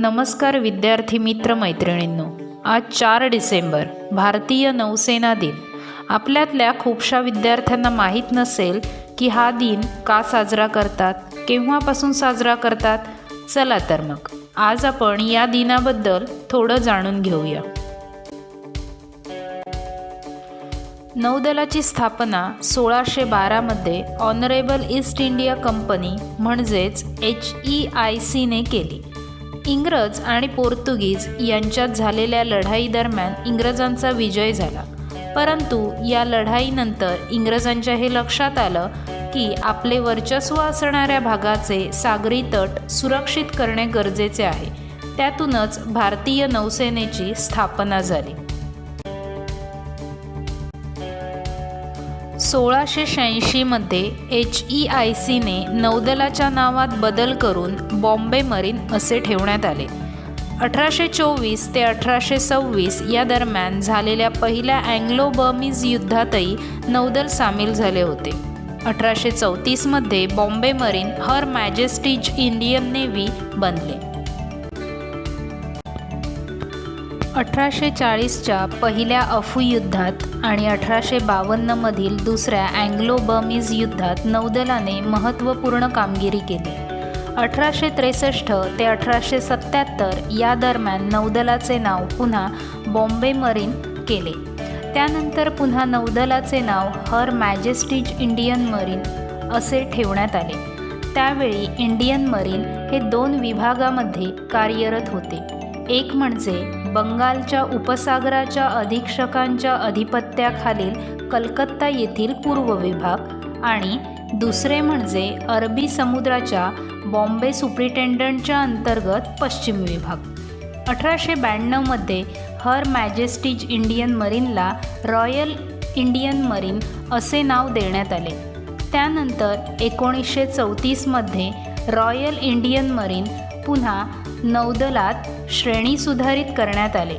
नमस्कार विद्यार्थी मित्र मैत्रिणींनो, आज 4 डिसेंबर भारतीय नौसेना दिन। आपल्यातल्या खूपशा विद्यार्थ्यांना माहीत नसेल की हा दिन का साजरा करतात, केव्हापासून साजरा करतात। चला तर मग आज आपण या दिनाबद्दल थोडं जाणून घेऊया। नौदलाची स्थापना 1612 मध्ये ऑनरेबल ईस्ट इंडिया कंपनी म्हणजेच HEIC ने केली। इंग्रज आणि पोर्तुगीज यांच्यात झालेल्या लढाई दरम्यान इंग्रजांचा विजय झाला, परंतु या लढाईनंतर इंग्रजांच्या हे लक्षात आलं की आपले वर्चस्व असणाऱ्या भागाचे सागरी तट सुरक्षित करणे गरजेचे आहे। त्यातूनच भारतीय नौसेनेची स्थापना झाली। 1686 मध्ये HEIC ने नौदलाच्या नावात बदल करून बॉम्बे मरीन असे ठेवण्यात आले। 1824 ते 1826 या दरम्यान झालेल्या पहिल्या अँग्लो बर्मीज युद्धातही नौदल सामील झाले होते। 1834 मध्ये बॉम्बे मरीन हर मॅजेस्टीज इंडियन नेव्ही बनले। 1840च्या पहिल्या अफू युद्धात आणि 1852 मधील दुसऱ्या अँग्लो बर्मीज युद्धात नौदलाने महत्त्वपूर्ण कामगिरी केली। 1863 ते 1877 या दरम्यान नौदलाचे नाव पुन्हा बॉम्बे मरीन केले। त्यानंतर पुन्हा नौदलाचे नाव हर मॅजेस्टीज इंडियन मरीन असे ठेवण्यात आले। त्यावेळी इंडियन मरीन हे 2 विभागामध्ये कार्यरत होते। एक म्हणजे बंगालच्या उपसागराच्या अधीक्षकांच्या अधिपत्याखालील कलकत्ता येथील पूर्व विभाग आणि दुसरे म्हणजे अरबी समुद्राच्या बॉम्बे सुप्रिटेंडंटच्या अंतर्गत पश्चिम विभाग। 1892 मध्ये हर मॅजेस्टीज इंडियन मरीनला रॉयल इंडियन मरीन असे नाव देण्यात आले। त्यानंतर 1934 मध्ये रॉयल इंडियन मरीन पुन्हा नौदलात श्रेणी सुधारित करण्यात आले।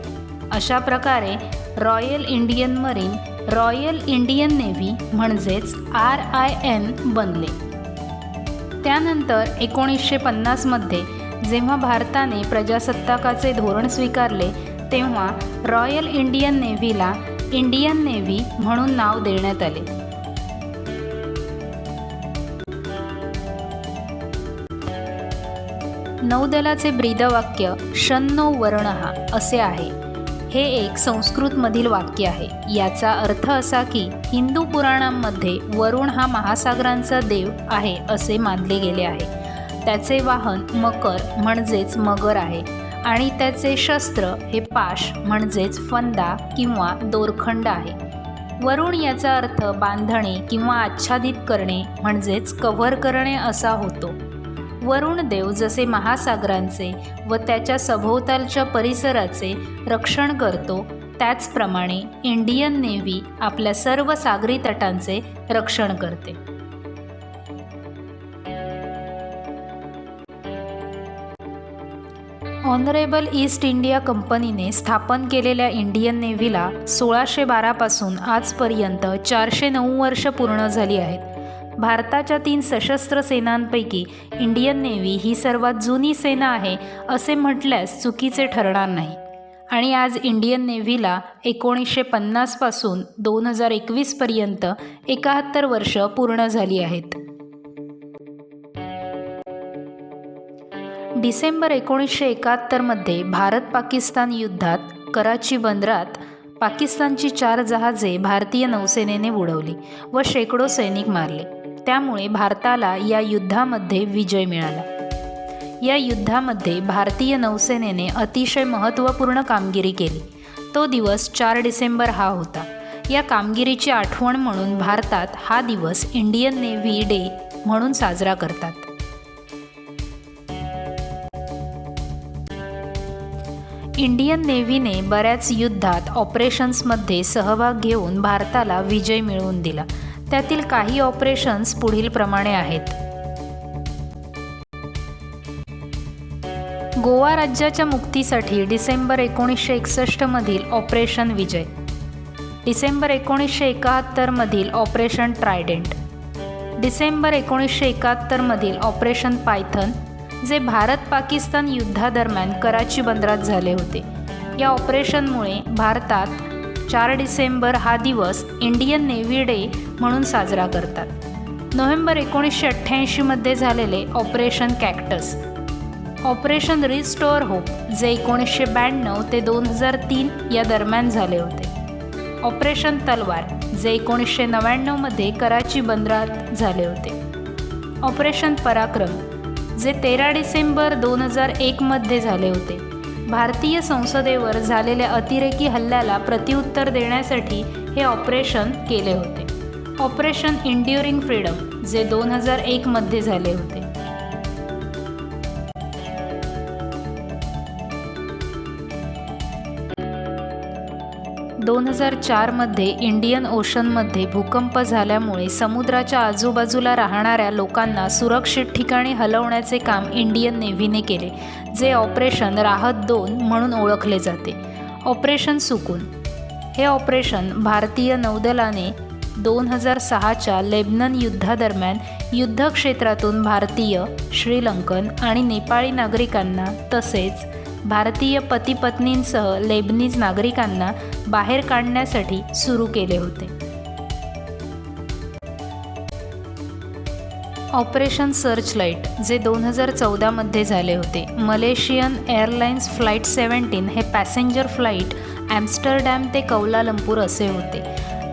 अशा प्रकारे royal Indian marine royal Indian navy म्हणजेच RIN बनले। त्यानंतर 1950 मध्ये जेव्हा भारताने प्रजासत्ताकाचे धोरण स्वीकारले तेव्हा रॉयल इंडियन नेव्हीला इंडियन नेव्ही म्हणून नाव देण्यात आले। नौदलाचे ब्रीदवाक्य शन्नो वर्णः असे आहे। हे एक संस्कृतमधील वाक्य आहे। याचा अर्थ असा की हिंदू पुराणांमध्ये वरुण हा महासागरांचा देव आहे असे मानले गेले आहे। त्याचे वाहन मकर म्हणजेच मगर आहे आणि त्याचे शस्त्र हे पाश म्हणजेच फंदा किंवा दोरखंड आहे। वरुण याचा अर्थ बांधणे किंवा आच्छादित करणे म्हणजेच कव्हर करणे असा होतो। वरुण देव जसे महासागरांचे व त्याच्या सभोवतालच्या परिसराचे रक्षण करतो, त्याचप्रमाणे इंडियन नेव्ही आपल्या सर्व सागरी तटांचे रक्षण करते। ऑनरेबल ईस्ट इंडिया कंपनीने स्थापन केलेल्या इंडियन नेव्हीला 1612 पासून आजपर्यंत 409 वर्ष पूर्ण झाली आहेत। भारताच्या 3 सशस्त्र सेनांपैकी इंडियन नेव्ही ही सर्वात जुनी सेना आहे असे म्हटल्यास चुकीचे ठरणार नाही आणि आज इंडियन नेव्हीला 1950 पासून 2021 पर्यंत 71 वर्ष पूर्ण झाली आहेत। डिसेंबर 1971 मध्ये भारत पाकिस्तान युद्धात कराची बंदरात पाकिस्तानची 4 जहाजे भारतीय नौसेनेने उडवली व शेकडो सैनिक मारले। त्यामुळे भारताला या युद्धामध्ये विजय मिळाला। या युद्धामध्ये भारतीय नौसेनेने अतिशय महत्त्वपूर्ण कामगिरी केली। तो दिवस 4 डिसेंबर हा होता। या कामगिरीची आठवण म्हणून भारतात हा दिवस इंडियन नेव्ही डे म्हणून साजरा करतात। इंडियन नेव्हीने बऱ्याच युद्धात ऑपरेशन्समध्ये सहभाग घेऊन भारताला विजय मिळवून दिला। त्यातील काही ऑपरेशन्स पुढील प्रमाणे आहेत। गोवा राज्याच्या मुक्तीसाठी डिसेंबर 1961 मधील ऑपरेशन विजय, डिसेंबर 1971 मधील ऑपरेशन ट्रायडेंट, डिसेंबर 1971 मधील ऑपरेशन पायथन, जे भारत पाकिस्तान युद्धादरम्यान कराची बंदरात झाले होते. या ऑपरेशनमुळे भारतात 4 डिसेंबर हा दिवस इंडियन नेव्ही डे म्हणून साजरा करतात. नोव्हेंबर 1988 मध्ये झालेले operation cactus, operation restore hope जे 1992 ते 2003 या दरम्यान झाले होते, ऑपरेशन तलवार जे 1999 मध्ये कराची बंदरात झाले होते, ऑपरेशन पराक्रम जे 13 डिसेंबर 2001 मध्ये झाले होते. भारतीय संसदेवर झालेल्या अतिरेकी हल्ल्याला प्रत्युत्तर देण्यासाठी हे ऑपरेशन केले होते. ऑपरेशन इंड्युरिंग फ्रीडम जे 2001 मध्ये झाले होते. 2004 मध्ये इंडियन ओशनमध्ये भूकंप झाल्यामुळे समुद्राच्या आजूबाजूला राहणाऱ्या लोकांना सुरक्षित ठिकाणी हलवण्याचे काम इंडियन नेव्हीने केले, जे ऑपरेशन राहत 2 म्हणून ओळखले जाते. ऑपरेशन सुकून हे ऑपरेशन भारतीय नौदलाने 2006च्या लेबनन युद्धादरम्यान युद्धक्षेत्रातून भारतीय, श्रीलंकन आणि नेपाळी नागरिकांना तसेच भारतीय पती पत्नींसह लेबनीज नागरिकांना बाहेर काढण्यासाठी सुरू केले होते. ऑपरेशन सर्चलाइट जे 2014 मध्ये झाले होते. मलेशियन एअरलाइन्स फ्लाईट 17 हे पॅसेंजर फ्लाईट ॲम्स्टरडॅम ते कौलालंपूर असे होते.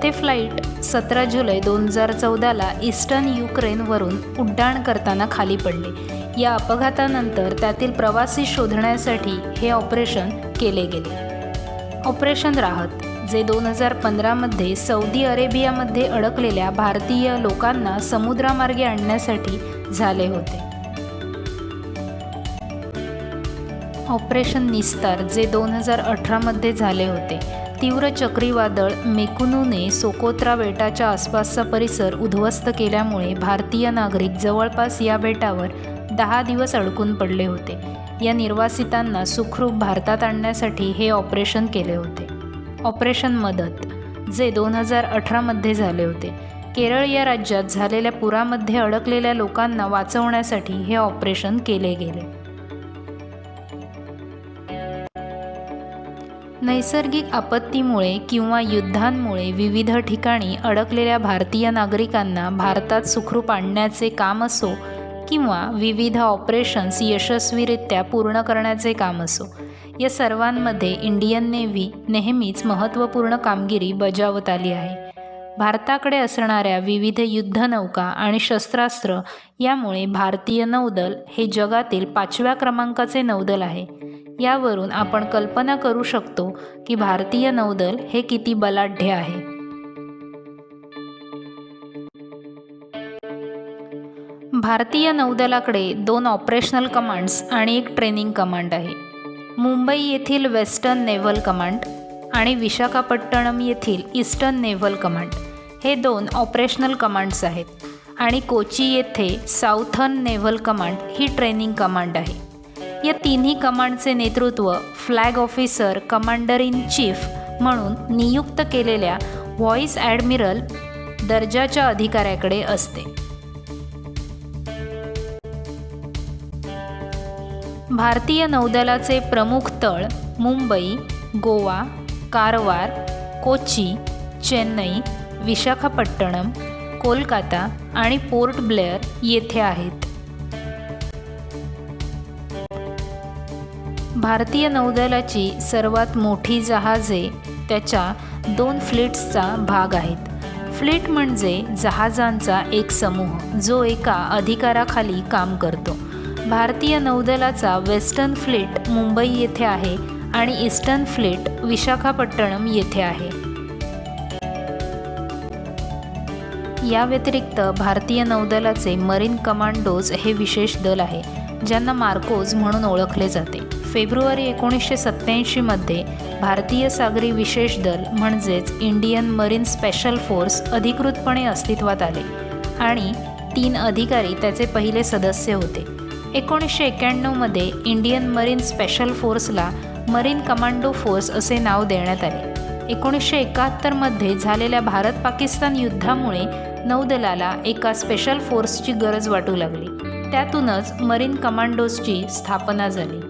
ते फ्लाईट 17 जुलै 2014ला ईस्टर्न युक्रेनवरून उड्डाण करताना खाली पडले. या अपघातानंतर त्यातील प्रवासी शोधण्यासाठी हे ऑपरेशन केले गेले. ऑपरेशन राहत जे 2015 मध्ये सौदी अरेबियामध्ये अडकलेल्या भारतीय लोकांना समुद्रामार्गे आणण्यासाठी झाले होते. ऑपरेशन निस्तार जे 2018 मध्ये झाले होते. तीव्र चक्रीवादळ मेकुनूने सोकोत्रा बेटाच्या आसपासचा परिसर उद्ध्वस्त केल्यामुळे भारतीय नागरिक जवळपास या बेटावर 10 दिवस अडकून पडले होते. या निर्वासितांना सुखरूप भारतात आणण्यासाठी हे ऑपरेशन केले होते. ऑपरेशन मदत जे 2018 मध्ये झाले होते. केरळ या राज्यात झालेल्या पुरामध्ये अडकलेल्या लोकांना वाचवण्यासाठी हे ऑपरेशन केले गेले. नैसर्गिक आपत्तीमुळे किंवा युद्धांमुळे विविध ठिकाणी अडकलेल्या भारतीय नागरिकांना भारतात सुखरूप आणण्याचे काम असो किंवा विविध ऑपरेशन्स यशस्वीरित्या पूर्ण करण्याचे काम असो, या सर्वांमध्ये इंडियन नेव्ही नेहमीच महत्त्वपूर्ण कामगिरी बजावत आली आहे. भारताकडे असणाऱ्या विविध युद्धनौका आणि शस्त्रास्त्र यामुळे भारतीय नौदल हे जगातील 5व्या क्रमांकाचे नौदल आहे. यावरून आपण कल्पना करू शकतो की भारतीय नौदल हे किती बलाढ्य आहे. भारतीय नौदलाकडे 2 ऑपरेशनल कमांड्स आणि 1 ट्रेनिंग कमांड आहे. मुंबई येथील वेस्टर्न नेव्हल कमांड आणि विशाखापट्टणम येथील ईस्टर्न नेव्हल कमांड हे 2 ऑपरेशनल कमांड्स आहेत आणि कोची येथे साऊथर्न नेव्हल कमांड ही ट्रेनिंग कमांड आहे. या तिन्ही कमांडचे नेतृत्व flag officer commander in chief म्हणून नियुक्त केलेल्या व्हाईस ॲडमिरल दर्जाच्या अधिकाऱ्याकडे असते. भारतीय नौदलाचे प्रमुख तळ मुंबई, गोवा, कारवार, कोची, चेन्नई, विशाखापट्टणम, कोलकाता आणि पोर्ट ब्लेअर येथे आहेत. भारतीय नौदलाची सर्वात मोठी जहाजे त्याच्या 2 फ्लीट्सचा भाग आहेत. फ्लीट म्हणजे जहाजांचा एक समूह जो एका अधिकाराखाली काम करतो. भारतीय नौदलाचा वेस्टर्न फ्लीट मुंबई येथे आहे आणि ईस्टर्न फ्लीट विशाखापट्टणम येथे आहे. या व्यतिरिक्त भारतीय नौदलाचे मरीन कमांडोज हे विशेष दल आहे, ज्यांना मार्कोज म्हणून ओळखले जाते. फेब्रुवारी 1987 मध्ये भारतीय सागरी विशेष दल म्हणजेच इंडियन मरीन स्पेशल फोर्स अधिकृतपणे अस्तित्वात आले आणि 3 अधिकारी त्याचे पहिले सदस्य होते. 1991 मध्ये इंडियन मरीन स्पेशल फोर्सला मरीन कमांडो फोर्स असे नाव देण्यात आले. 1971 मध्ये झालेल्या भारत पाकिस्तान युद्धामुळे नौदलाला एका स्पेशल फोर्सची गरज वाटू लागली त्यातूनच मरीन कमांडोजची स्थापना झाली.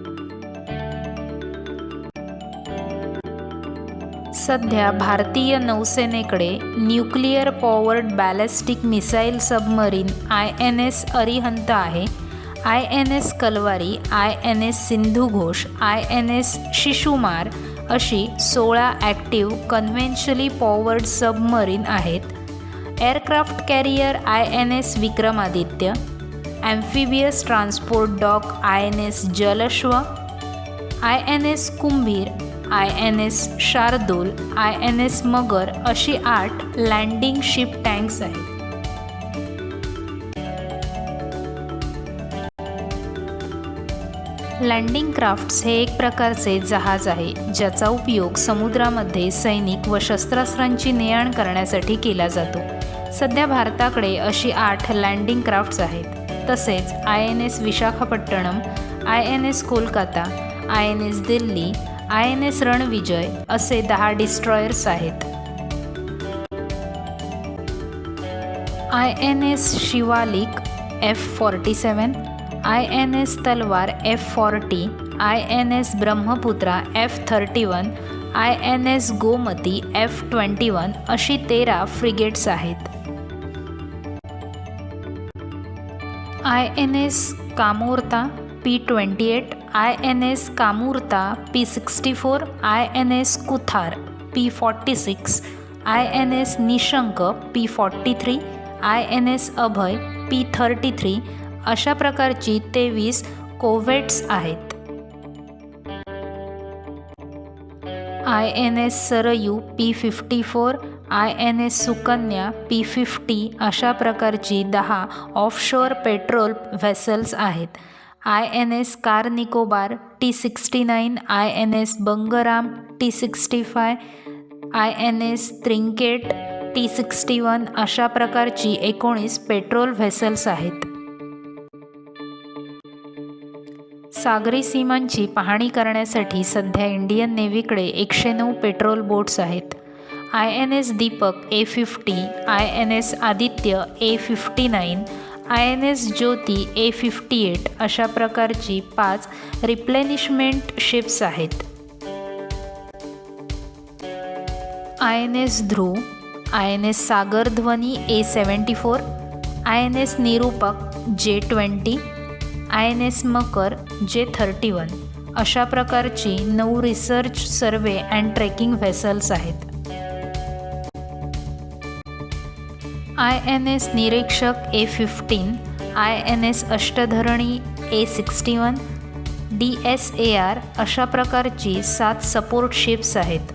सध्या भारतीय नौसेनेकडे nuclear powered ballistic missile submarine INS Arihant आहे, INS Kalvari, INS Sindhughosh, INS Shishumar अशी 16 ॲक्टिव्ह कन्व्हेन्शनली पॉवर्ड सबमरीन आहेत. Aircraft carrier INS Vikramaditya, amphibious transport dock INS Jalashwa, INS Kumbhir, INS Shardul, INS Magar अशी 8 लँडिंग शिप टँक्स आहेत. लँडिंग क्राफ्ट्स हे एक प्रकारचे जहाज आहे ज्याचा उपयोग समुद्रामध्ये सैनिक व शस्त्रास्त्रांची ने-आण करण्यासाठी केला जातो. सध्या भारताकडे अशी 8 लँडिंग क्राफ्ट्स आहेत. तसेच INS Visakhapatnam, INS Kolkata, INS Delhi, INS Ranvijay असे 10 डिस्ट्रॉयर्स आहेत. INS शिवालिक F-47, INS तलवार F-40, INS Brahmaputra F-31, INS Gomti F-21 अशी 13 फ्रिगेट्स आहेत. INS Kamorta P-28, INS कामूर्ता P-64, INS Kuthar P-46, INS Nishank P-43, INS अभय P-33 अशा प्रकारची 23 कोव्हेट्स आहेत. INS Saryu P-54, INS Sukanya P-50 अशा प्रकारची 10 ऑफशोअर पेट्रोल व्हेसल्स आहेत. INS car Nicobar T-69, INS बंगराम T-65, INS त्रिंकेट T-61 अशा प्रकारची 19 पेट्रोल व्हेसल्स आहेत. सागरी सीमांची पाहणी करण्यासाठी सध्या इंडियन नेव्हीकडे 109 पेट्रोल बोट्स आहेत. INS Deepak A-50, INS Aditya A-59, INS ज्योती A-58 अशा प्रकारची 5 रिप्लेनिशमेंट शिप्स आहेत. INS ध्रुव, INS सागरध्वनी A-74, INS निरूपक J-20, INS मकर J-31 अशा प्रकारची 9 research, survey and trekking vessels आहेत. INS निरीक्षक A-15, INS अष्टधरणी A-61, DSAR अशा प्रकारची 7 सपोर्ट शिप्स आहेत.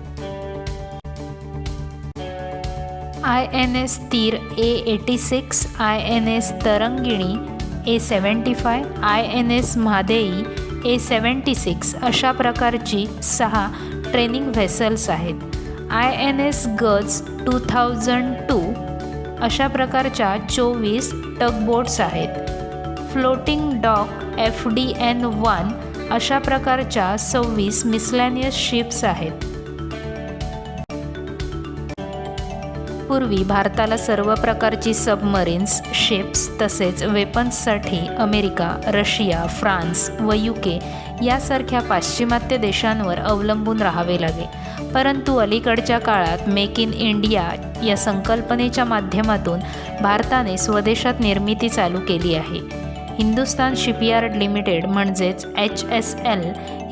INS तीर A-86, INS Tarangini A-75, INS Mhadei A-76 अशा प्रकारची 6 ट्रेनिंग व्हेसल्स आहेत. INS गज 2002 अशा प्रकारच्या 24 टगबोट्स आहेत. फ्लोटिंग डॉक FDN-1 अशा प्रकारच्या 26 मिसलॅनियस शिप्स आहेत. पूर्वी भारताला सर्व प्रकारची सबमरीन्स, शिप्स तसेच वेपन्ससाठी अमेरिका, रशिया, फ्रान्स व UK यासारख्या पाश्चिमात्य देशांवर अवलंबून राहावे लागे. परंतु अलीकडच्या काळात मेक इन इंडिया या संकल्पनेच्या माध्यमातून भारताने स्वदेशात निर्मिती चालू केली आहे. हिंदुस्तान शिपयार्ड लिमिटेड म्हणजेच HSL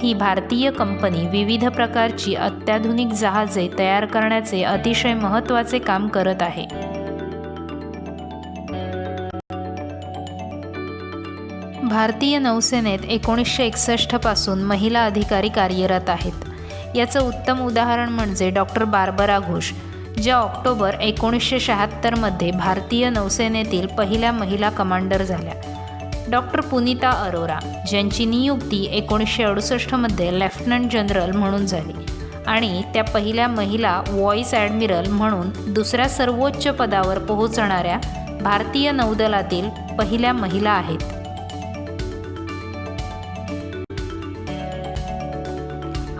ही भारतीय कंपनी विविध प्रकारची अत्याधुनिक जहाजे तयार करण्याचे अतिशय महत्त्वाचे काम करत आहे. भारतीय नौसेनेत 1961 पासून महिला अधिकारी कार्यरत आहेत. याचं उत्तम उदाहरण म्हणजे डॉक्टर बार्बरा घोष, ज्या ऑक्टोबर 1976 भारतीय नौसेनेतील पहिल्या महिला कमांडर झाल्या. डॉक्टर पुनीता अरोरा, ज्यांची नियुक्ती 1968 लेफ्टनंट जनरल म्हणून झाली आणि त्या पहिल्या महिला व्हाईस ॲडमिरल म्हणून दुसऱ्या सर्वोच्च पदावर पोहोचणाऱ्या भारतीय नौदलातील पहिल्या महिला आहेत.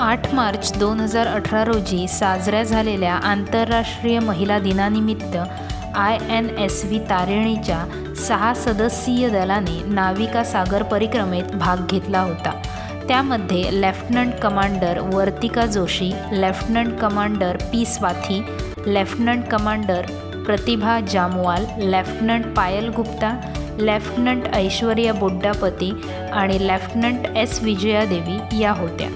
8 मार्च 2018 रोजी साजऱ्या झालेल्या आंतरराष्ट्रीय महिला दिनानिमित्त INSV तारिणीच्या 6 सदस्यीय दलाने नाविका सागर परिक्रमेत भाग घेतला होता। त्यामध्ये lieutenant commander Vartika Joshi, lieutenant commander P Swathi, lieutenant commander Pratibha Jamwal, lieutenant Payal Gupta, lieutenant Aishwarya Boddapati आणि लेफ्टनंट S विजयादेवी या होत्या।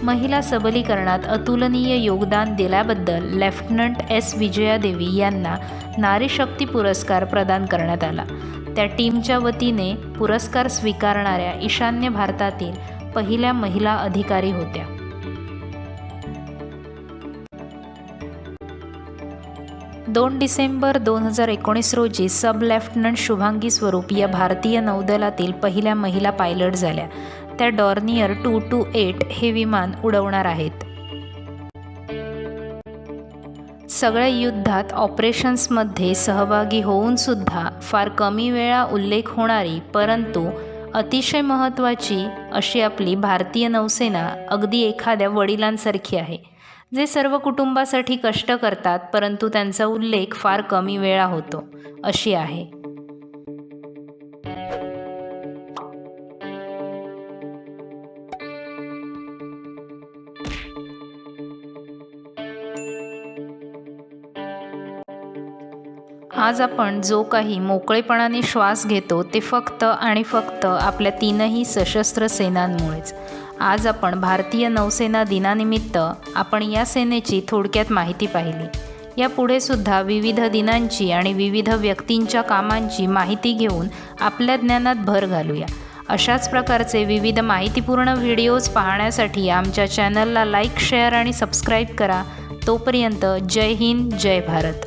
महिला सबलीकरणात अतुलनीय योगदान दिल्याबद्दल लेफ्टनंट S विजयादेवी यांना नारी शक्ती पुरस्कार प्रदान करण्यात आला। त्या टीमच्या वतीने पुरस्कार स्वीकारणाऱ्या ईशान्य भारतातील पहिल्या महिला अधिकारी होत्या। डिसेंबर 2019 रोजी सब लेफ्टनंट शुभांगी स्वरूप या भारतीय नौदलातील पहिल्या महिला पायलट झाल्या। त्या डॉर्नियर 228 हे विमान उडवणार आहेत। सगळ्या युद्धात ऑपरेशन्समध्ये सहभागी होऊन सुद्धा फार कमी वेळा उल्लेख होणारी परंतु अतिशय महत्त्वाची अशी आपली भारतीय नौसेना अगदी एखाद्या वडिलांसारखी आहे, जे सर्व कुटुंबासाठी कष्ट करतात परंतु त्यांचा उल्लेख फार कमी वेळा होतो अशी आहे। आज आपण जो काही मोकळेपणाने श्वास घेतो ते फक्त आणि फक्त आपल्या 3ही सशस्त्र सेनांमुळेच। आज आपण भारतीय नौसेना दिनानिमित्त आपण या सेनेची थोडक्यात माहिती पाहिली। यापुढे सुद्धा विविध दिनांची आणि विविध व्यक्तींच्या कामांची माहिती घेऊन आपल्या ज्ञानात भर घालूया। अशाच प्रकारचे विविध माहितीपूर्ण व्हिडिओज पाहण्यासाठी आमच्या चॅनलला लाईक, शेअर आणि सबस्क्राईब करा। तोपर्यंत जय हिंद, जय भारत।